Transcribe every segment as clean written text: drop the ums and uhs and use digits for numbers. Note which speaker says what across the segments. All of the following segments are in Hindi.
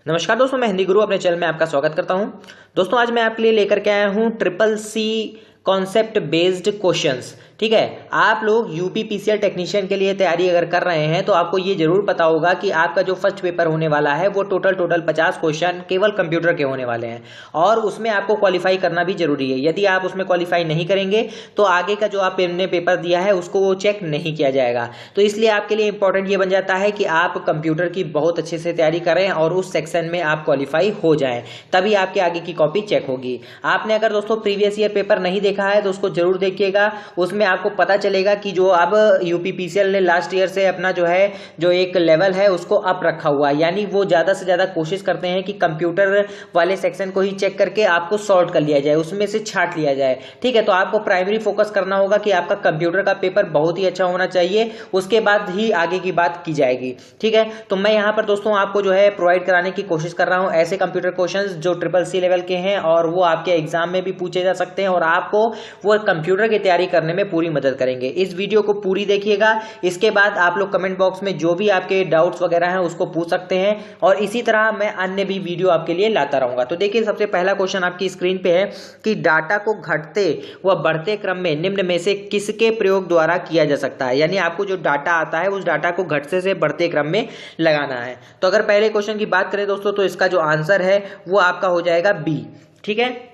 Speaker 1: नमस्कार दोस्तों, मैं हिंदी गुरु अपने चैनल में आपका स्वागत करता हूं। दोस्तों आज मैं आपके लिए लेकर के आया हूं triple C concept based questions. ठीक है, आप लोग यूपी पीसीआर टेक्नीशियन के लिए तैयारी अगर कर रहे हैं तो आपको ये जरूर पता होगा कि आपका जो फर्स्ट पेपर होने वाला है वो टोटल 50 क्वेश्चन केवल कंप्यूटर के होने वाले हैं और उसमें आपको क्वालिफाई करना भी जरूरी है। यदि आप उसमें क्वालिफाई नहीं करेंगे तो आगे का जो आपने पेपर दिया है उसको वो चेक नहीं किया जाएगा। तो इसलिए आपके लिए इंपॉर्टेंट ये बन जाता है कि आप कंप्यूटर की बहुत अच्छे से तैयारी करें और उस सेक्शन में आप क्वालिफाई हो जाएं, तभी आपके आगे की कॉपी चेक होगी। आपने अगर दोस्तों प्रीवियस ईयर पेपर नहीं देखा है तो उसको जरूर देखिएगा, उसमें आपको पता चलेगा कि जो अब यूपी पीसीएल ने लास्ट ईयर से अपना जो एक लेवल है उसको अप रखा हुआ है, यानी वो ज़्यादा से ज़्यादा कोशिश करते हैं कि कंप्यूटर वाले सेक्शन को ही चेक करके आपको सॉर्ट कर लिया जाए, उसमें से छांट लिया जाए। ठीक है, तो आपको प्राइमरी फोकस करना होगा कि आपका कंप्यूटर का पेपर बहुत ही अच्छा होना चाहिए, उसके बाद ही आगे की बात की जाएगी। ठीक है, तो मैं यहाँ पर दोस्तों आपको प्रोवाइड कराने की कोशिश कर रहा हूँ ऐसे कंप्यूटर क्वेश्चंस जो ट्रिपल सी लेवल के हैं और वो आपके एग्जाम में भी पूछे जा सकते हैं और आपको वो कंप्यूटर की तैयारी करने में पूरी मदद करेंगे। इस वीडियो को पूरी देखिएगा, इसके बाद आप लोग कमेंट बॉक्स में जो भी आपके डाउट्स वगैरह हैं उसको पूछ सकते हैं और इसी तरह मैं अन्य भी वीडियो आपके लिए लाता रहूंगा। तो देखिए, सबसे पहला क्वेश्चन आपकी स्क्रीन पे है कि डाटा को घटते व बढ़ते क्रम में निम्न में से किसके प्रयोग द्वारा किया जा सकता है, यानी आपको जो डाटा आता है उस डाटा को घटते से बढ़ते क्रम में लगाना है। तो अगर पहले क्वेश्चन की बात करें दोस्तों तो इसका जो आंसर है वो आपका हो जाएगा बी। ठीक है,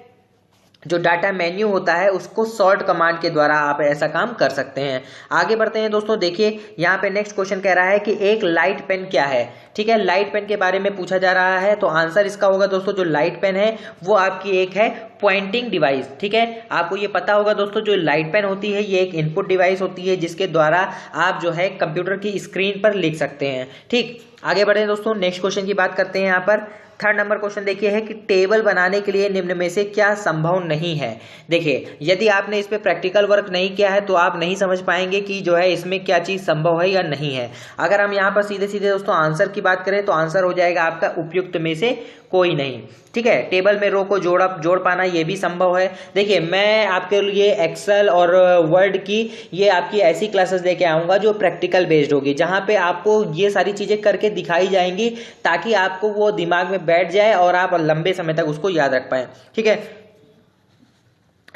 Speaker 1: जो डाटा मेन्यू होता है उसको सॉर्ट कमांड के द्वारा आप ऐसा काम कर सकते हैं। आगे बढ़ते हैं दोस्तों, देखिए यहाँ पे नेक्स्ट क्वेश्चन कह रहा है कि एक लाइट पेन क्या है। ठीक है, लाइट पेन के बारे में पूछा जा रहा है तो आंसर इसका होगा दोस्तों, जो लाइट पेन है वो आपकी एक है पॉइंटिंग डिवाइस। ठीक है, आपको ये पता होगा दोस्तों, जो लाइट पेन होती है ये एक इनपुट डिवाइस होती है जिसके द्वारा आप कंप्यूटर की स्क्रीन पर लिख सकते हैं। ठीक, आगे बढ़े दोस्तों, नेक्स्ट क्वेश्चन की बात करते हैं। यहाँ पर थर्ड नंबर क्वेश्चन देखिए है कि टेबल बनाने के लिए निम्न में से क्या संभव नहीं है। देखिए, यदि आपने इस पे प्रैक्टिकल वर्क नहीं किया है तो आप नहीं समझ पाएंगे कि इसमें क्या चीज़ संभव है या नहीं है। अगर हम यहाँ पर सीधे सीधे दोस्तों आंसर की बात करें तो आंसर हो जाएगा आपका उपयुक्त में से कोई नहीं। ठीक है, टेबल में रो को जोड़ पाना ये भी संभव है। देखिए, मैं आपके लिए एक्सेल और वर्ड की ये आपकी ऐसी क्लासेस लेके आऊँगा जो प्रैक्टिकल बेस्ड होगी, जहाँ पे आपको ये सारी चीज़ें करके दिखाई जाएंगी ताकि आपको वो दिमाग में बैठ जाए और आप लंबे समय तक उसको याद रख पाएँ। ठीक है,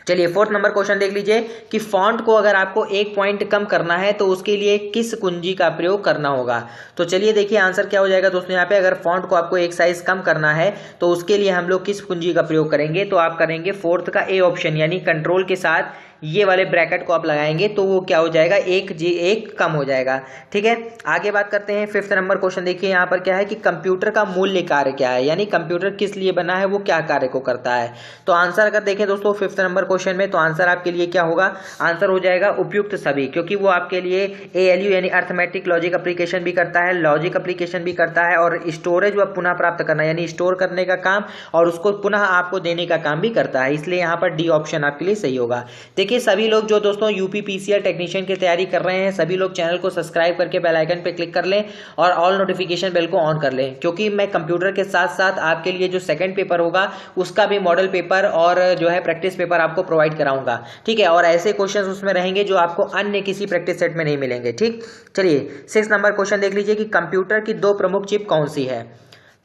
Speaker 1: चलिए फोर्थ नंबर क्वेश्चन देख लीजिए कि फॉन्ट को अगर आपको एक पॉइंट कम करना है तो उसके लिए किस कुंजी का प्रयोग करना होगा। तो चलिए देखिए आंसर क्या हो जाएगा दोस्तों। यहाँ पे अगर फॉन्ट को आपको एक साइज कम करना है तो उसके लिए हम लोग किस कुंजी का प्रयोग करेंगे, तो आप करेंगे फोर्थ का ए ऑप्शन, यानी कंट्रोल के साथ ये वाले ब्रैकेट को आप लगाएंगे तो वो क्या हो जाएगा, एक कम हो जाएगा। ठीक है, आगे बात करते हैं। फिफ्थ नंबर क्वेश्चन देखिए यहाँ पर क्या है कि कंप्यूटर का मूल्य कार्य क्या है, यानी कंप्यूटर किस लिए बना है, वो क्या कार्य को करता है। तो आंसर अगर देखें दोस्तों फिफ्थ नंबर क्वेश्चन में, तो आंसर आपके लिए क्या होगा, आंसर हो जाएगा उपयुक्त सभी, क्योंकि वो आपके लिए ALU यानी अर्थमेटिक लॉजिक एप्लीकेशन भी करता है, लॉजिक एप्लीकेशन भी करता है और स्टोरेज व पुनः प्राप्त करना यानी स्टोर करने का काम और उसको पुनः आपको देने का काम भी करता है। इसलिए यहाँ पर डी ऑप्शन आपके लिए सही होगा। देखिए, सभी लोग जो दोस्तों यूपी पीसीआर टेक्नीशियन की तैयारी कर रहे हैं सभी लोग चैनल को सब्सक्राइब करके बेल आइकन पे क्लिक कर लें और ऑल नोटिफिकेशन बेल को ऑन कर लें, क्योंकि मैं कंप्यूटर के साथ साथ आपके लिए जो सेकंड पेपर होगा उसका भी मॉडल पेपर और प्रैक्टिस पेपर आपको प्रोवाइड कराऊंगा। ठीक है, और ऐसे क्वेश्चन उसमें रहेंगे जो आपको अन्य किसी प्रैक्टिस सेट में नहीं मिलेंगे। ठीक, चलिए सिक्स नंबर क्वेश्चन देख लीजिए कि कंप्यूटर की दो प्रमुख चिप कौन सी है।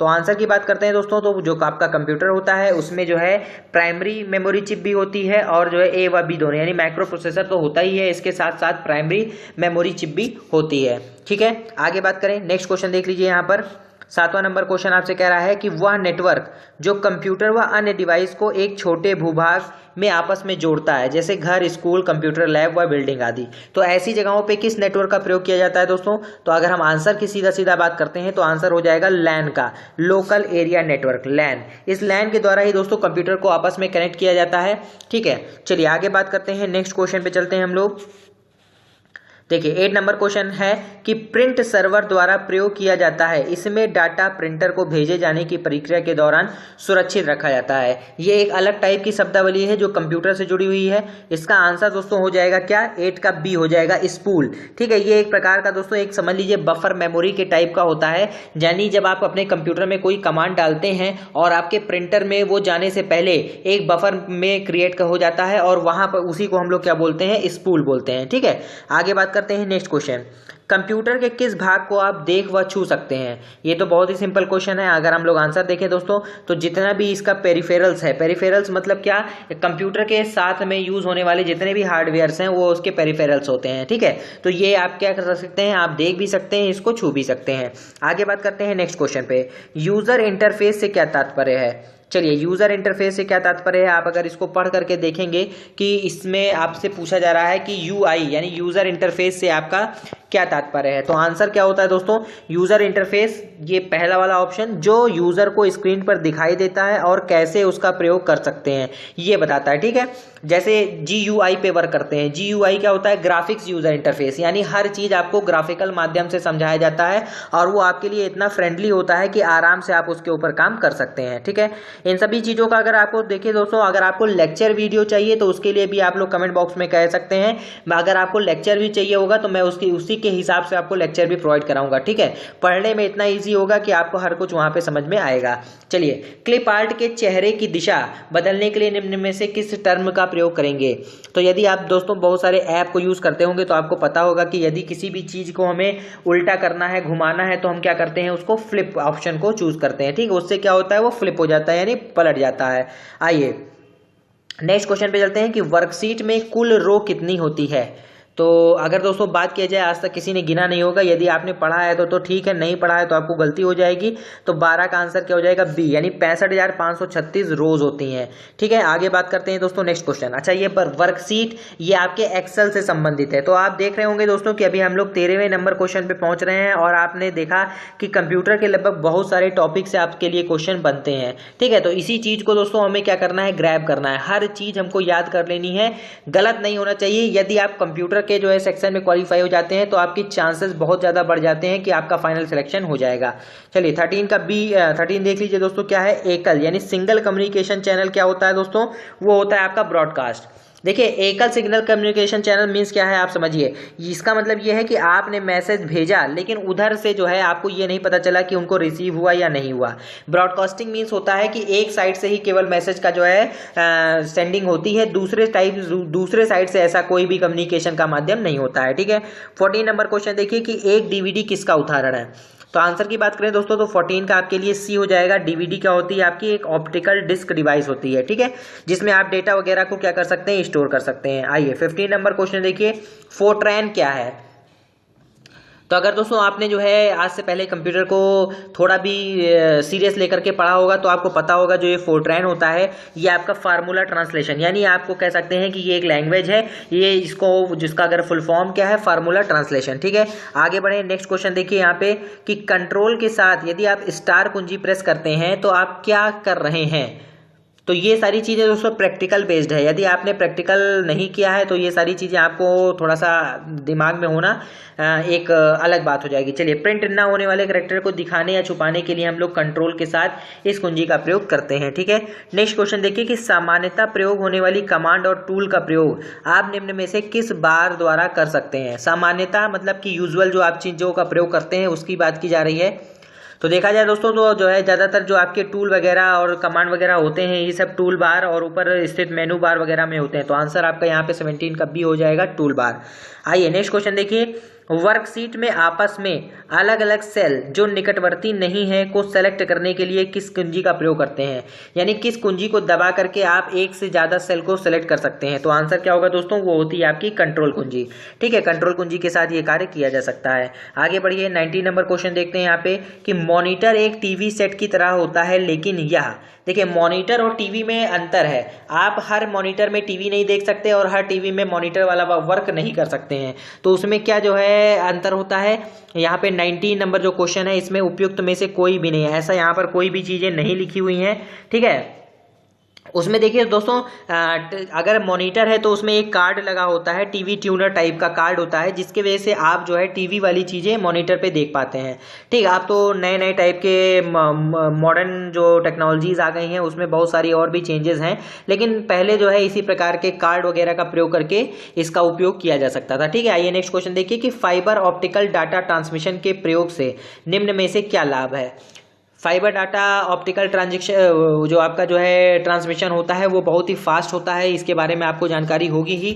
Speaker 1: तो आंसर की बात करते हैं दोस्तों, तो जो आपका कंप्यूटर होता है उसमें प्राइमरी मेमोरी चिप भी होती है और ए व बी दोनों, यानी माइक्रो प्रोसेसर तो होता ही है, इसके साथ साथ प्राइमरी मेमोरी चिप भी होती है। ठीक है, आगे बात करें। नेक्स्ट क्वेश्चन देख लीजिए यहाँ पर सातवां नंबर क्वेश्चन आपसे कह रहा है कि वह नेटवर्क जो कंप्यूटर व अन्य डिवाइस को एक छोटे भूभाग में आपस में जोड़ता है, जैसे घर, स्कूल, कंप्यूटर लैब व बिल्डिंग आदि, तो ऐसी जगहों पे किस नेटवर्क का प्रयोग किया जाता है दोस्तों। तो अगर हम आंसर की सीधा सीधा बात करते हैं तो आंसर हो जाएगा लैन का, लोकल एरिया नेटवर्क, लैन। इस लैन के द्वारा ही दोस्तों कंप्यूटर को आपस में कनेक्ट किया जाता है। ठीक है, चलिए आगे बात करते हैं। नेक्स्ट क्वेश्चन पे चलते हैं हम लोग। देखिए 8 नंबर क्वेश्चन है कि प्रिंट सर्वर द्वारा प्रयोग किया जाता है, इसमें डाटा प्रिंटर को भेजे जाने की प्रक्रिया के दौरान सुरक्षित रखा जाता है। ये एक अलग टाइप की शब्दावली है जो कंप्यूटर से जुड़ी हुई है। इसका आंसर दोस्तों हो जाएगा क्या, 8 का बी हो जाएगा, स्पूल। ठीक है, ये एक प्रकार का दोस्तों एक समझ लीजिए बफर मेमोरी के टाइप का होता है, यानी जब आप अपने कंप्यूटर में कोई कमांड डालते हैं और आपके प्रिंटर में वो जाने से पहले एक बफर में क्रिएट हो जाता है और वहां पर उसी को हम लोग क्या बोलते हैं, स्पूल बोलते हैं। ठीक है, आगे बात करते हैं। नेक्स्ट क्वेश्चन, कंप्यूटर के किस भाग को आप देख व छू सकते हैं? ये तो बहुत ही सिंपल क्वेश्चन है। अगर हम लोग आंसर देखें दोस्तों, तो जितना भी इसका पेरिफेरल्स है, पेरिफेरल्स मतलब क्या, कंप्यूटर के साथ में यूज होने वाले जितने भी हार्डवेयर्स हैं वो उसके पेरिफेरल्स होते हैं। ठीक है, तो ये आप क्या कर सकते हैं, आप देख भी सकते हैं, इसको छू भी सकते हैं। आगे बात करते हैं नेक्स्ट क्वेश्चन पे। यूजर इंटरफेस से क्या तात्पर्य है? चलिए, यूजर इंटरफेस से क्या तात्पर्य है, आप अगर इसको पढ़ करके देखेंगे कि इसमें आपसे पूछा जा रहा है कि यूआई यानी यूजर इंटरफेस से आपका क्या तात्पर्य है। तो आंसर क्या होता है दोस्तों, यूजर इंटरफेस, ये पहला वाला ऑप्शन, जो यूजर को स्क्रीन पर दिखाई देता है और कैसे उसका प्रयोग कर सकते हैं ये बताता है। ठीक है, जैसे GUI पे वर्क करते हैं। GUI क्या होता है, ग्राफिक्स यूजर इंटरफेस, यानी हर चीज आपको ग्राफिकल माध्यम से समझाया जाता है और वो आपके लिए इतना फ्रेंडली होता है कि आराम से आप उसके ऊपर काम कर सकते हैं। ठीक है, इन सभी चीजों का अगर आपको देखिए दोस्तों, अगर आपको लेक्चर वीडियो चाहिए तो उसके लिए भी आप लोग कमेंट बॉक्स में कह सकते हैं। अगर आपको लेक्चर भी चाहिए होगा तो मैं उसी के हिसाब से आपको लेक्चर भी प्रोवाइड कराऊंगा। ठीक है, पढ़ने में इतना ईजी होगा कि आपको हर कुछ वहां पे समझ में आएगा। चलिए, क्लिप आर्ट के चेहरे की दिशा बदलने के लिए निम्न में से किस टर्म का प्रयोग करेंगे? तो यदि आप दोस्तों बहुत सारे ऐप को यूज करते होंगे तो आपको पता होगा कि यदि किसी भी चीज को हमें उल्टा करना है, घुमाना है, तो हम क्या करते हैं, उसको फ्लिप ऑप्शन को चूज करते हैं। ठीक है, उससे क्या होता है, वो फ्लिप हो जाता है यानी पलट जाता है। आइए नेक्स्ट क्वेश्चन पे चलते हैं कि वर्कशीट में कुल रो कितनी होती है? तो अगर दोस्तों बात किया जाए, आज तक किसी ने गिना नहीं होगा। यदि आपने पढ़ा है तो ठीक है, नहीं पढ़ा है तो आपको गलती हो जाएगी। तो 12 का आंसर क्या हो जाएगा, बी, यानी 65,536 रोज होती हैं। ठीक है, आगे बात करते हैं दोस्तों नेक्स्ट क्वेश्चन। अच्छा, ये पर वर्कशीट ये आपके एक्सेल से संबंधित है। तो आप देख रहे होंगे दोस्तों कि अभी हम लोग 13वें नंबर क्वेश्चन पे पहुंच रहे हैं और आपने देखा कि कंप्यूटर के लगभग बहुत सारे टॉपिक से आपके लिए क्वेश्चन बनते हैं। ठीक है, तो इसी चीज को दोस्तों हमें क्या करना है, ग्रैब करना है। हर चीज हमको याद कर लेनी है, गलत नहीं होना चाहिए। यदि आप कंप्यूटर के जो है सेक्शन में क्वालिफाई हो जाते हैं तो आपकी चांसेस बहुत ज़्यादा बढ़ जाते हैं कि आपका फाइनल सिलेक्शन हो जाएगा। चलिए 13 का बी, 13 देख लीजिए दोस्तों, क्या है, एकल यानी सिंगल कम्युनिकेशन चैनल क्या होता है दोस्तों, वो होता है आपका ब्रॉडकास्ट। देखिए, एकल सिग्नल कम्युनिकेशन चैनल मीन्स क्या है आप समझिए। इसका मतलब ये है कि आपने मैसेज भेजा लेकिन उधर से जो है आपको ये नहीं पता चला कि उनको रिसीव हुआ या नहीं हुआ। ब्रॉडकास्टिंग मीन्स होता है कि एक साइड से ही केवल मैसेज का जो है सेंडिंग होती है, दूसरे साइड से ऐसा कोई भी कम्युनिकेशन का माध्यम नहीं होता है। ठीक है, 14 नंबर क्वेश्चन देखिए कि एक DVD किसका उदाहरण है? तो आंसर की बात करें दोस्तों तो 14 का आपके लिए सी हो जाएगा। DVD क्या होती है, आपकी एक ऑप्टिकल डिस्क डिवाइस होती है। ठीक है, जिसमें आप डेटा वगैरह को क्या कर सकते हैं, स्टोर कर सकते हैं। आइए 15 नंबर क्वेश्चन देखिए, फोर्ट्रैन क्या है? तो अगर दोस्तों आपने जो है आज से पहले कंप्यूटर को थोड़ा भी सीरियस लेकर के पढ़ा होगा तो आपको पता होगा जो ये फोर्ट्रैन होता है ये आपका फार्मूला ट्रांसलेशन, यानी आपको कह सकते हैं कि ये एक लैंग्वेज है, ये इसको जिसका अगर फुल फॉर्म क्या है, फार्मूला ट्रांसलेशन। ठीक है, आगे बढ़े नेक्स्ट क्वेश्चन देखिए यहाँ पे कि कंट्रोल के साथ यदि आप स्टार कुंजी प्रेस करते हैं तो आप क्या कर रहे हैं? तो ये सारी चीज़ें दोस्तों प्रैक्टिकल बेस्ड है। यदि आपने प्रैक्टिकल नहीं किया है तो ये सारी चीज़ें आपको थोड़ा सा दिमाग में होना एक अलग बात हो जाएगी। चलिए, प्रिंट ना होने वाले कैरेक्टर को दिखाने या छुपाने के लिए हम लोग कंट्रोल के साथ इस कुंजी का प्रयोग करते हैं। ठीक है, नेक्स्ट क्वेश्चन देखिए कि सामान्यतः प्रयोग होने वाली कमांड और टूल का प्रयोग आप निम्न में से किस बार द्वारा कर सकते हैं? सामान्यतः मतलब कि यूजुअल जो आप चीज़ों का प्रयोग करते हैं उसकी बात की जा रही है। तो देखा जाए दोस्तों तो जो है ज़्यादातर जो आपके टूल वगैरह और कमांड वगैरह होते हैं ये सब टूल बार और ऊपर स्थित मेनू बार वगैरह में होते हैं। तो आंसर आपका यहाँ पे 17 का बी हो जाएगा, टूल बार। आइए नेक्स्ट क्वेश्चन देखिए, वर्कशीट में आपस में अलग अलग सेल जो निकटवर्ती नहीं है को सेलेक्ट करने के लिए किस कुंजी का प्रयोग करते हैं? यानी किस कुंजी को दबा करके आप एक से ज़्यादा सेल को सेलेक्ट कर सकते हैं? तो आंसर क्या होगा दोस्तों, वो होती है आपकी कंट्रोल कुंजी। ठीक है, कंट्रोल कुंजी के साथ ये कार्य किया जा सकता है। आगे बढ़िए 19 नंबर क्वेश्चन देखते हैं यहाँ पे कि मॉनिटर एक टीवी सेट की तरह होता है लेकिन यह, देखिए मॉनिटर और टीवी में अंतर है। आप हर मॉनिटर में टीवी नहीं देख सकते और हर टीवी में मॉनिटर वाला वर्क नहीं कर सकते हैं। तो उसमें क्या जो है अंतर होता है, यहाँ पे 19 नंबर जो क्वेश्चन है इसमें उपयुक्त में से कोई भी नहीं है, ऐसा यहाँ पर कोई भी चीज़ें नहीं लिखी हुई हैं। ठीक है, उसमें देखिए दोस्तों अगर मॉनिटर है तो उसमें एक कार्ड लगा होता है, टीवी ट्यूनर टाइप का कार्ड होता है जिसके वजह से आप जो है टीवी वाली चीज़ें मॉनिटर पे देख पाते हैं। ठीक, आप तो नए नए टाइप के मॉडर्न जो टेक्नोलॉजीज आ गई हैं उसमें बहुत सारी और भी चेंजेस हैं, लेकिन पहले जो है इसी प्रकार के कार्ड वगैरह का प्रयोग करके इसका उपयोग किया जा सकता था। ठीक है, आइए नेक्स्ट क्वेश्चन देखिए कि फाइबर ऑप्टिकल डाटा ट्रांसमिशन के प्रयोग से निम्न में से क्या लाभ है? फाइबर डाटा ऑप्टिकल ट्रांजेक्शन जो आपका जो है ट्रांसमिशन होता है वो बहुत ही फास्ट होता है, इसके बारे में आपको जानकारी होगी ही।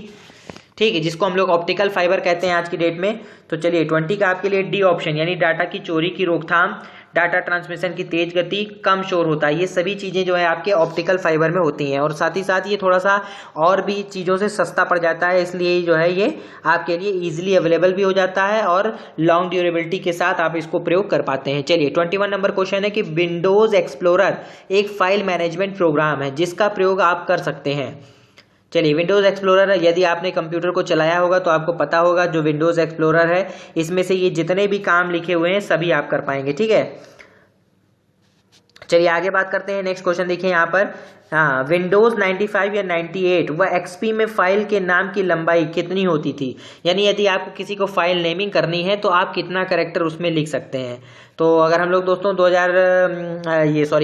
Speaker 1: ठीक है, जिसको हम लोग ऑप्टिकल फाइबर कहते हैं आज की डेट में। तो चलिए 20 का आपके लिए डी ऑप्शन, यानी डाटा की चोरी की रोकथाम, डाटा ट्रांसमिशन की तेज गति, कम शोर होता है, ये सभी चीज़ें जो है आपके ऑप्टिकल फाइबर में होती हैं। और साथ ही साथ ये थोड़ा सा और भी चीज़ों से सस्ता पड़ जाता है, इसलिए जो है ये आपके लिए ईजिली अवेलेबल भी हो जाता है और लॉन्ग ड्यूरेबिलिटी के साथ आप इसको प्रयोग कर पाते हैं। चलिए 21 नंबर क्वेश्चन है कि विंडोज़ एक्सप्लोरर एक फाइल मैनेजमेंट प्रोग्राम है जिसका प्रयोग आप कर सकते हैं। चलिए विंडोज़ एक्सप्लोरर, यदि आपने कंप्यूटर को चलाया होगा तो आपको पता होगा जो विंडोज़ एक्सप्लोरर है इसमें से ये जितने भी काम लिखे हुए हैं सभी आप कर पाएंगे। ठीक है, चलिए आगे बात करते हैं। नेक्स्ट क्वेश्चन देखिए यहाँ पर, हाँ, विंडोज़ 95 या 98 व एक्सपी में फाइल के नाम की लंबाई कितनी होती थी, यानी यदि आपको किसी को फाइल नेमिंग करनी है तो आप कितना कैरेक्टर उसमें लिख सकते हैं। तो अगर हम लोग दोस्तों 2095 और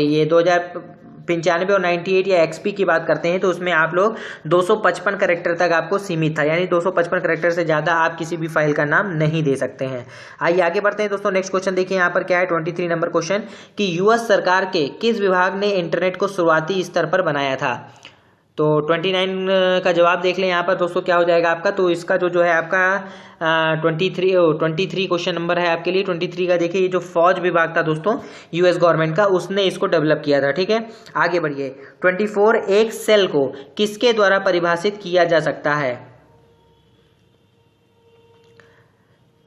Speaker 1: 98 या एक्सपी की बात करते हैं तो उसमें आप लोग 255 कैरेक्टर तक आपको सीमित था, यानी 255 कैरेक्टर से ज़्यादा आप किसी भी फाइल का नाम नहीं दे सकते हैं। आइए आगे बढ़ते हैं दोस्तों। नेक्स्ट क्वेश्चन देखिए यहाँ पर क्या है, 23 नंबर क्वेश्चन कि यूएस सरकार के किस विभाग ने इंटरनेट को शुरुआती स्तर पर बनाया था। तो 29 का जवाब देख लें यहाँ पर दोस्तों, क्या हो जाएगा आपका। तो इसका जो है आपका 23 क्वेश्चन नंबर है आपके लिए। 23 का देखिए, ये जो फौज विभाग था दोस्तों यूएस गवर्नमेंट का, उसने इसको डेवलप किया था। ठीक है, आगे बढ़िए। 24 एक सेल को किसके द्वारा परिभाषित किया जा सकता है।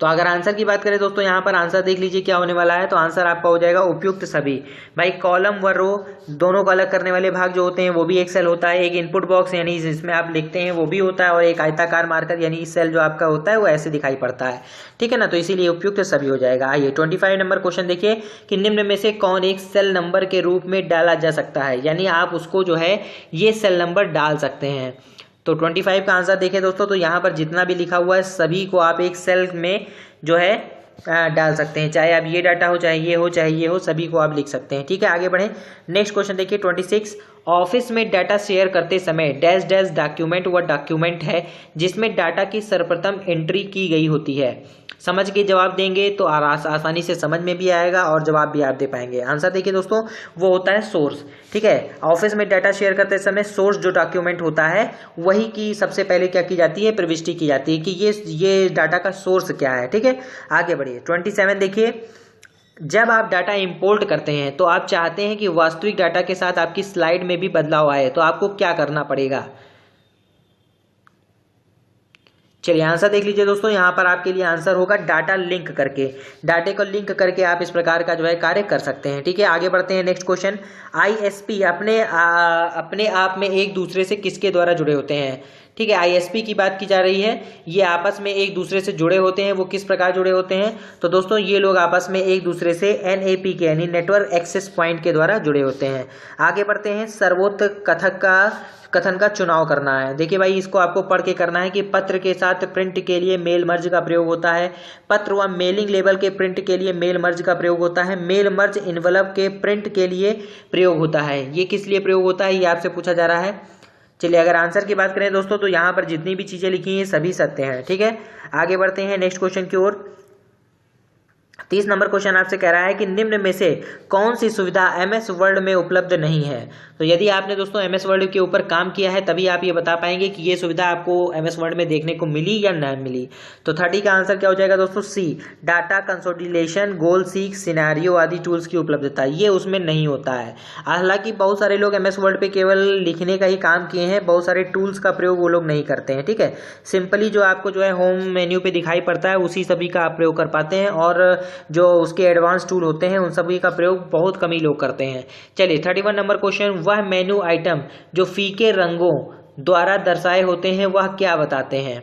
Speaker 1: तो अगर आंसर की बात करें दोस्तों, यहाँ पर आंसर देख लीजिए क्या होने वाला है। तो आंसर आपका हो जाएगा उपयुक्त सभी। भाई कॉलम व रो दोनों को अलग करने वाले भाग जो होते हैं वो भी एक सेल होता है, एक इनपुट बॉक्स यानी जिसमें आप लिखते हैं वो भी होता है, और एक आयताकार मार्कर यानी सेल जो आपका होता है वो ऐसे दिखाई पड़ता है। ठीक है ना, तो इसीलिए उपयुक्त सभी हो जाएगा। आइए 25 नंबर क्वेश्चन देखिए कि निम्न में से कौन एक सेल नंबर के रूप में डाला जा सकता है, यानी आप उसको जो है ये सेल नंबर डाल सकते हैं। तो 25 का आंसर देखें दोस्तों, तो यहाँ पर जितना भी लिखा हुआ है सभी को आप एक सेल में जो है डाल सकते हैं, चाहे आप ये डाटा हो, चाहे ये हो, चाहे ये हो, सभी को आप लिख सकते हैं। ठीक है, आगे बढ़ें। नेक्स्ट क्वेश्चन देखिए 26, ऑफिस में डाटा शेयर करते समय डैश डैश डॉक्यूमेंट वह डॉक्यूमेंट है जिसमें डाटा की सर्वप्रथम एंट्री की गई होती है। समझ के जवाब देंगे तो आसानी से समझ में भी आएगा और जवाब भी आप दे पाएंगे। आंसर देखिए दोस्तों, वो होता है सोर्स। ठीक है, ऑफिस में डाटा शेयर करते समय सोर्स जो डॉक्यूमेंट होता है वही की सबसे पहले क्या की जाती है, प्रविष्टि की जाती है कि ये डाटा का सोर्स क्या है। ठीक है, आगे बढ़िए। 27 देखिए, जब आप डाटा इंपोर्ट करते हैं तो आप चाहते हैं कि वास्तविक डाटा के साथ आपकी स्लाइड में भी बदलाव आए, तो आपको क्या करना पड़ेगा। चलिए आंसर देख लीजिए दोस्तों, यहाँ पर आपके लिए आंसर होगा डाटा लिंक करके। डाटे को लिंक करके आप इस प्रकार का जो है कार्य कर सकते हैं। ठीक है, आगे बढ़ते हैं। नेक्स्ट क्वेश्चन, आईएसपी अपने आप में एक दूसरे से किसके द्वारा जुड़े होते हैं। ठीक है, आईएसपी की बात की जा रही है, ये आपस में एक दूसरे से जुड़े होते हैं। वो किस प्रकार जुड़े होते हैं, तो दोस्तों ये लोग आपस में एक दूसरे से एनएपी के यानी नेटवर्क एक्सेस पॉइंट के द्वारा जुड़े होते हैं। आगे बढ़ते हैं। सर्वोत्तम कथन का चुनाव करना है। देखिए भाई, इसको आपको पढ़ के करना है कि पत्र के साथ प्रिंट के लिए मेल मर्ज का प्रयोग होता है, पत्र व मेलिंग लेबल के प्रिंट के लिए मेल मर्ज का प्रयोग होता है, मेल मर्ज इनवलप के प्रिंट के लिए प्रयोग होता है। ये किस लिए प्रयोग होता है, ये आपसे पूछा जा रहा है। चलिए अगर आंसर की बात करें दोस्तों, तो यहाँ पर जितनी भी चीजें लिखी हैं सभी सत्य हैं। ठीक है, आगे बढ़ते हैं नेक्स्ट क्वेश्चन की ओर। 30 नंबर क्वेश्चन आपसे कह रहा है कि निम्न में से कौन सी सुविधा एमएस वर्ड में उपलब्ध नहीं है। तो यदि आपने दोस्तों एमएस वर्ड के ऊपर काम किया है तभी आप ये बता पाएंगे कि ये सुविधा आपको एमएस वर्ड में देखने को मिली या नहीं मिली। तो 30 का आंसर क्या हो जाएगा दोस्तों, सी, डाटा कंसोलिडेशन, गोल सीक, सिनेरियो आदि टूल्स की उपलब्धता, ये उसमें नहीं होता है। हालांकि बहुत सारे लोग एमएस वर्ड पे केवल लिखने का ही काम किए हैं, बहुत सारे टूल्स का प्रयोग वो लोग नहीं करते हैं। ठीक है, सिंपली जो आपको जो है होम मेन्यू पे दिखाई पड़ता है उसी सभी का आप प्रयोग कर पाते हैं, और जो उसके एडवांस टूल होते हैं उन सभी का प्रयोग बहुत कम ही लोग करते हैं। चलिए 31 नंबर क्वेश्चन, वह मेनू आइटम जो फीके रंगों द्वारा दर्शाए होते हैं वह क्या बताते हैं।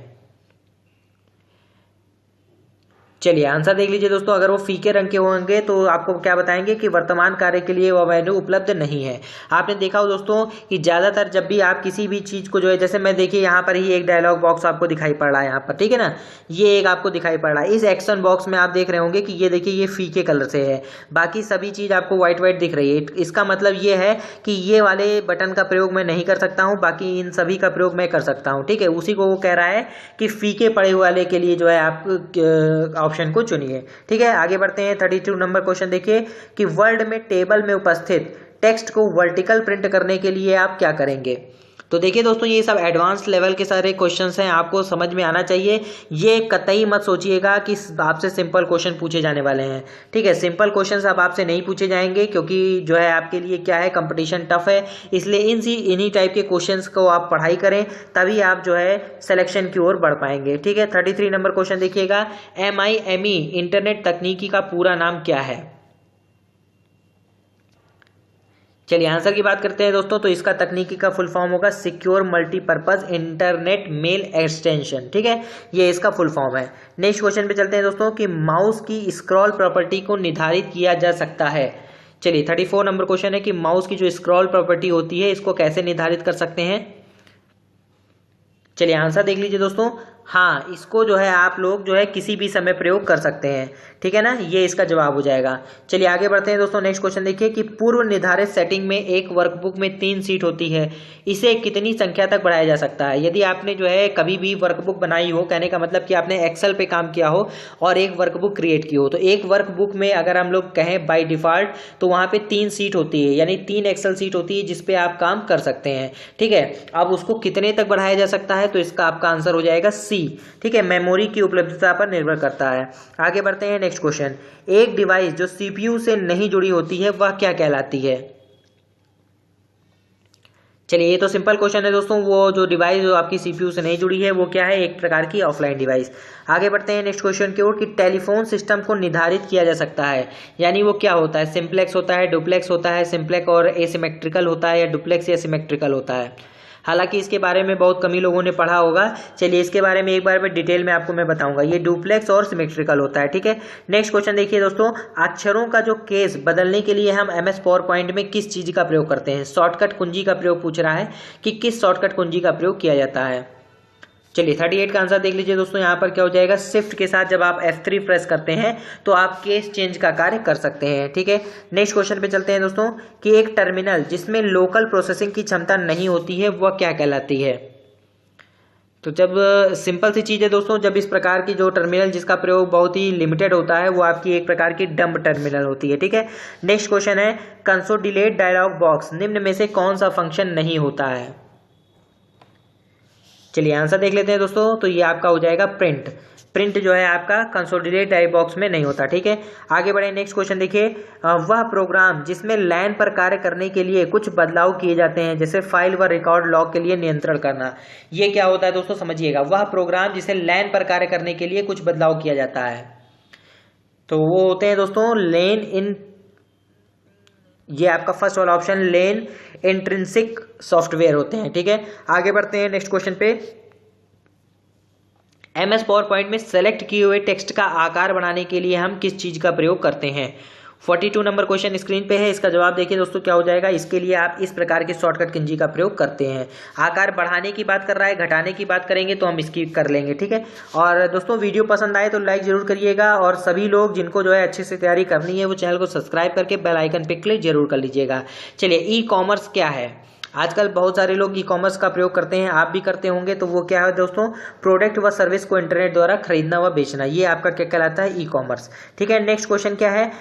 Speaker 1: चलिए आंसर देख लीजिए दोस्तों, अगर वो फीके रंग के होंगे तो आपको क्या बताएंगे कि वर्तमान कार्य के लिए वह मेनू उपलब्ध नहीं है। आपने देखा हो दोस्तों कि ज़्यादातर जब भी आप किसी भी चीज़ को जो है, जैसे मैं देखिए यहाँ पर ही एक डायलॉग बॉक्स आपको दिखाई पड़ रहा है यहाँ पर, ठीक है ना, ये एक आपको दिखाई पड़ रहा है। इस एक्शन बॉक्स में आप देख रहे होंगे कि ये देखिए ये फीके कलर से है, बाकी सभी चीज़ आपको व्हाइट व्हाइट दिख रही है। इसका मतलब ये है कि ये वाले बटन का प्रयोग मैं नहीं कर सकता हूँ, बाकी इन सभी का प्रयोग मैं कर सकता हूँ। ठीक है, उसी को वो कह रहा है कि फीके पड़े वाले के लिए जो है आप ऑप्शन को चुनिए। ठीक है, आगे बढ़ते हैं। 32 नंबर क्वेश्चन देखिए कि वर्ड में टेबल में उपस्थित टेक्स्ट को वर्टिकल प्रिंट करने के लिए आप क्या करेंगे। तो देखिए दोस्तों, ये सब एडवांस लेवल के सारे क्वेश्चंस हैं, आपको समझ में आना चाहिए। ये कतई मत सोचिएगा कि आपसे सिंपल क्वेश्चन पूछे जाने वाले हैं, ठीक है। सिंपल क्वेश्चंस अब आपसे नहीं पूछे जाएंगे, क्योंकि जो है आपके लिए क्या है, कंपटीशन टफ है। इसलिए इन्हीं टाइप के क्वेश्चंस को आप पढ़ाई करें, तभी आप जो है सिलेक्शन की ओर बढ़ पाएंगे, ठीक है। 33 नंबर क्वेश्चन देखिएगा, MIME इंटरनेट तकनीकी का पूरा नाम क्या है? चलिए आंसर की बात करते हैं दोस्तों। तो इसका तकनीकी का फुल फॉर्म होगा secure multipurpose internet mail extension, ठीक है, ये इसका फुल फॉर्म है। नेक्स्ट क्वेश्चन पे चलते हैं दोस्तों कि माउस की स्क्रॉल प्रॉपर्टी को निर्धारित किया जा सकता है। चलिए 34 नंबर क्वेश्चन है कि माउस की जो स्क्रॉल प्रॉपर्टी होती है इसको कैसे निर्धारित कर सकते हैं। चलिए आंसर देख लीजिए दोस्तों। हाँ, इसको जो है आप लोग जो है किसी भी समय प्रयोग कर सकते हैं, ठीक है ना, ये इसका जवाब हो जाएगा। चलिए आगे बढ़ते हैं दोस्तों। नेक्स्ट क्वेश्चन देखिए कि पूर्व निर्धारित सेटिंग में एक वर्कबुक में 3 सीट होती है, इसे कितनी संख्या तक बढ़ाया जा सकता है? यदि आपने जो है कभी भी वर्कबुक बनाई हो, कहने का मतलब कि आपने एक्सेल पे काम किया हो और एक वर्कबुक क्रिएट की हो, तो एक वर्कबुक में अगर हम लोग कहें बाय डिफॉल्ट तो वहाँ पे 3 सीट होती है, यानी 3 एक्सेल सीट होती है जिसपे आप काम कर सकते हैं, ठीक है। अब उसको कितने तक बढ़ाया जा सकता है, तो इसका आपका आंसर हो जाएगा सी, ठीक है। मेमोरी की उपलब्धता पर निर्भर करता है। आगे बढ़ते हैं। नेक्स्ट क्वेश्चन, एक डिवाइस जो सीपीयू से नहीं जुड़ी होती है वह क्या कहलाती है? चलिए ये तो सिंपल क्वेश्चन है दोस्तों, वो जो डिवाइस जो आपकी सीपीयू से नहीं जुड़ी है वो क्या है, एक प्रकार की ऑफलाइन डिवाइस। आगे बढ़ते हैं नेक्स्ट क्वेश्चन की ओर कि टेलीफोन सिस्टम को निर्धारित किया जा सकता है, यानी वो क्या होता है, सिंप्लेक्स होता है, डुप्लेक्स होता है, सिंप्लेक्स और एसिमेट्रिकल होता है, या डुप्लेक्स या सिमेट्रिकल होता है। हालांकि इसके बारे में बहुत कम ही लोगों ने पढ़ा होगा। चलिए इसके बारे में एक बार में डिटेल में आपको मैं बताऊंगा, ये डुप्लेक्स और सिमेट्रिकल होता है, ठीक है। नेक्स्ट क्वेश्चन देखिए दोस्तों, अक्षरों का जो केस बदलने के लिए हम MS पावर पॉइंट में किस चीज का प्रयोग करते हैं? शॉर्टकट कुंजी का प्रयोग पूछ रहा है कि किस शॉर्टकट कुंजी का प्रयोग किया जाता है। चलिए 38 का आंसर देख लीजिए दोस्तों। यहाँ पर क्या हो जाएगा, शिफ्ट के साथ जब आप F3 प्रेस करते हैं तो आप केस चेंज का कार्य कर सकते हैं, ठीक है। नेक्स्ट क्वेश्चन पे चलते हैं दोस्तों कि एक टर्मिनल जिसमें लोकल प्रोसेसिंग की क्षमता नहीं होती है वह क्या कहलाती है? तो जब सिंपल सी चीज़ है दोस्तों, जब इस प्रकार की जो टर्मिनल जिसका प्रयोग बहुत ही लिमिटेड होता है वो आपकी एक प्रकार की डंब टर्मिनल होती है, ठीक है। नेक्स्ट क्वेश्चन है, कंसोलिडेट डायलॉग बॉक्स निम्न में से कौन सा फंक्शन नहीं होता है? चलिए आंसर देख लेते हैं दोस्तों। तो ये आपका हो जाएगा प्रिंट जो है आपका कंसोलिडेट डायलॉग बॉक्स में नहीं होता, ठीक है। आगे बढ़े। नेक्स्ट क्वेश्चन देखिए, वह प्रोग्राम जिसमें लैन पर कार्य करने के लिए कुछ बदलाव किए जाते हैं, जैसे फाइल व रिकॉर्ड लॉग के लिए नियंत्रण करना, ये क्या होता है दोस्तों, समझिएगा। वह प्रोग्राम जिसे लैन पर कार्य करने के लिए कुछ बदलाव किया जाता है, तो वो होते हैं दोस्तों लेन इन, ये आपका फर्स्ट वाला ऑप्शन लेन इंट्रिंसिक सॉफ्टवेयर होते हैं, ठीक है। आगे बढ़ते हैं नेक्स्ट क्वेश्चन पे। MS पावर पॉइंट में सेलेक्ट किए हुए टेक्स्ट का आकार बढ़ाने के लिए हम किस चीज का प्रयोग करते हैं? 42 नंबर क्वेश्चन स्क्रीन पे है, इसका जवाब देखिए दोस्तों क्या हो जाएगा। इसके लिए आप इस प्रकार के शॉर्टकट कुंजी का प्रयोग करते हैं। आकार बढ़ाने की बात कर रहा है, घटाने की बात करेंगे तो हम इसकी कर लेंगे, ठीक है। और दोस्तों वीडियो पसंद आए तो लाइक जरूर करिएगा, और सभी लोग जिनको जो है अच्छे से तैयारी करनी है वो चैनल को सब्सक्राइब करके बेल आइकन पे क्लिक जरूर कर लीजिएगा। चलिए ई कॉमर्स क्या है? आजकल बहुत सारे लोग ई कॉमर्स का प्रयोग करते हैं, आप भी करते होंगे। तो वो क्या है दोस्तों, प्रोडक्ट व सर्विस को इंटरनेट द्वारा खरीदना व बेचना, ये आपका क्या कहलाता है, ई कॉमर्स, ठीक है। नेक्स्ट क्वेश्चन क्या है,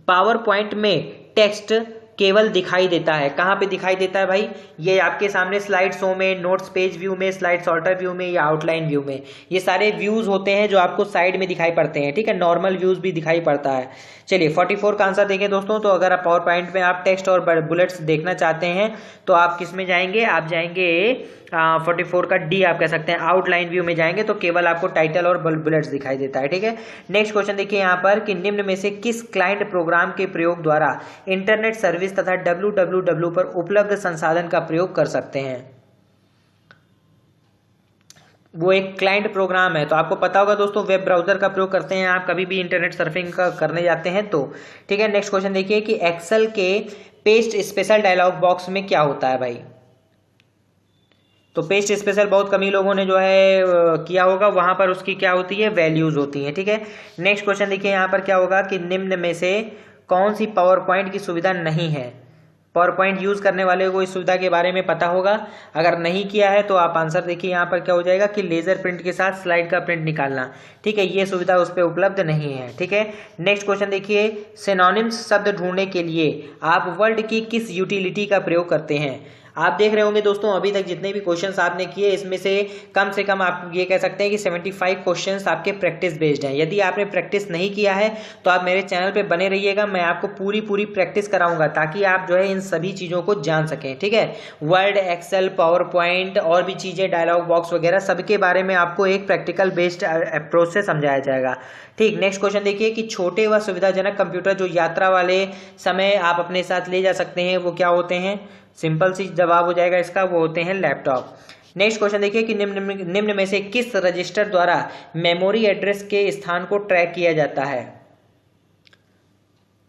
Speaker 1: पावर पॉइंट में टेक्स्ट केवल दिखाई देता है, कहाँ पे दिखाई देता है भाई? ये आपके सामने स्लाइड शो में, नोट्स पेज व्यू में, स्लाइड सॉर्टर व्यू में, या आउटलाइन व्यू में, ये सारे व्यूज होते हैं जो आपको साइड में दिखाई पड़ते हैं, ठीक है। नॉर्मल व्यूज भी दिखाई पड़ता है। चलिए 44 का आंसर देखें दोस्तों। तो अगर आप पावर पॉइंट में आप टेक्स्ट और बुलेट्स देखना चाहते हैं तो आप किस में जाएंगे, आप जाएंगे 44 का डी आप कह सकते हैं, आउटलाइन व्यू में जाएंगे तो केवल आपको टाइटल और बुलेट्स दिखाई देता है, ठीक है। नेक्स्ट क्वेश्चन देखिए यहाँ पर कि निम्न में से किस क्लाइंट प्रोग्राम के प्रयोग द्वारा इंटरनेट सर्विस तथा www पर उपलब्ध संसाधन का प्रयोग कर सकते हैं? वो एक क्लाइंट प्रोग्राम है, तो आपको पता होगा दोस्तों वेब ब्राउजर का प्रयोग करते हैं आप कभी भी इंटरनेट सर्फिंग का करने जाते हैं तो, ठीक है। नेक्स्ट क्वेश्चन देखिए कि एक्सेल के पेस्ट स्पेशल डायलॉग बॉक्स में क्या होता है भाई? तो पेस्ट स्पेशल बहुत कम ही लोगों ने जो है किया होगा, वहां पर उसकी क्या होती है, वैल्यूज होती हैं, ठीक है। नेक्स्ट क्वेश्चन देखिए यहाँ पर क्या होगा कि निम्न में से कौन सी पावर पॉइंट की सुविधा नहीं है? पावर पॉइंट यूज करने वाले को इस सुविधा के बारे में पता होगा, अगर नहीं किया है तो आप आंसर देखिए यहाँ पर क्या हो जाएगा कि लेजर प्रिंट के साथ स्लाइड का प्रिंट निकालना, ठीक है, ये सुविधा उस पर उपलब्ध नहीं है, ठीक है। नेक्स्ट क्वेश्चन देखिए, सिनोनिम्स शब्द ढूंढने के लिए आप वर्ड की किस यूटिलिटी का प्रयोग करते हैं? आप देख रहे होंगे दोस्तों अभी तक जितने भी क्वेश्चंस आपने किए इसमें से कम आप ये कह सकते हैं कि 75 क्वेश्चंस आपके प्रैक्टिस बेस्ड हैं। यदि आपने प्रैक्टिस नहीं किया है तो आप मेरे चैनल पे बने रहिएगा, मैं आपको पूरी प्रैक्टिस कराऊंगा ताकि आप जो है इन सभी चीज़ों को जान सकें। ठीक है, वर्ड, एक्सेल, पावर पॉइंट और भी चीज़ें, डायलॉग बॉक्स वगैरह सबके बारे में आपको एक प्रैक्टिकल बेस्ड अप्रोच से समझाया जाएगा। ठीक, नेक्स्ट क्वेश्चन देखिए कि छोटे व सुविधाजनक कंप्यूटर जो यात्रा वाले समय आप अपने साथ ले जा सकते हैं वो क्या होते हैं? सिंपल सी जवाब हो जाएगा इसका, वो होते हैं लैपटॉप। नेक्स्ट क्वेश्चन देखिए कि निम्न में से किस रजिस्टर द्वारा मेमोरी एड्रेस के स्थान को ट्रैक किया जाता है?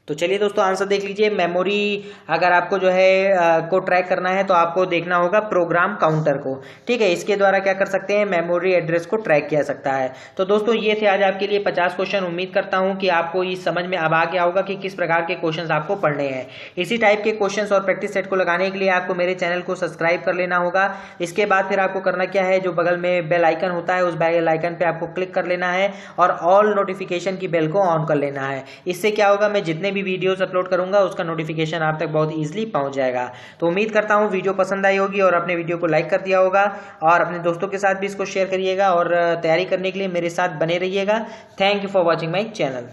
Speaker 1: तो चलिए दोस्तों आंसर देख लीजिए। मेमोरी अगर आपको जो है को ट्रैक करना है तो आपको देखना होगा प्रोग्राम काउंटर को। ठीक है, इसके द्वारा क्या कर सकते हैं, मेमोरी एड्रेस को ट्रैक किया सकता है। तो दोस्तों ये थे आज आपके लिए 50 क्वेश्चन। उम्मीद करता हूं कि आपको ये समझ में अब आ गया होगा कि किस प्रकार के क्वेश्चन आपको पढ़ने हैं। इसी टाइप के क्वेश्चन और प्रैक्टिस सेट को लगाने के लिए आपको मेरे चैनल को सब्सक्राइब कर लेना होगा। इसके बाद फिर आपको करना क्या है, जो बगल में बेल आइकन होता है उस बेल आइकन पे आपको क्लिक कर लेना है और ऑल नोटिफिकेशन की बेल को ऑन कर लेना है। इससे क्या होगा, मैं जितने भी वीडियोस अपलोड करूंगा उसका नोटिफिकेशन आप तक बहुत इजीली पहुंच जाएगा। तो उम्मीद करता हूं वीडियो पसंद आई होगी और अपने वीडियो को लाइक कर दिया होगा और अपने दोस्तों के साथ भी इसको शेयर करिएगा और तैयारी करने के लिए मेरे साथ बने रहिएगा। Thank you for watching my channel.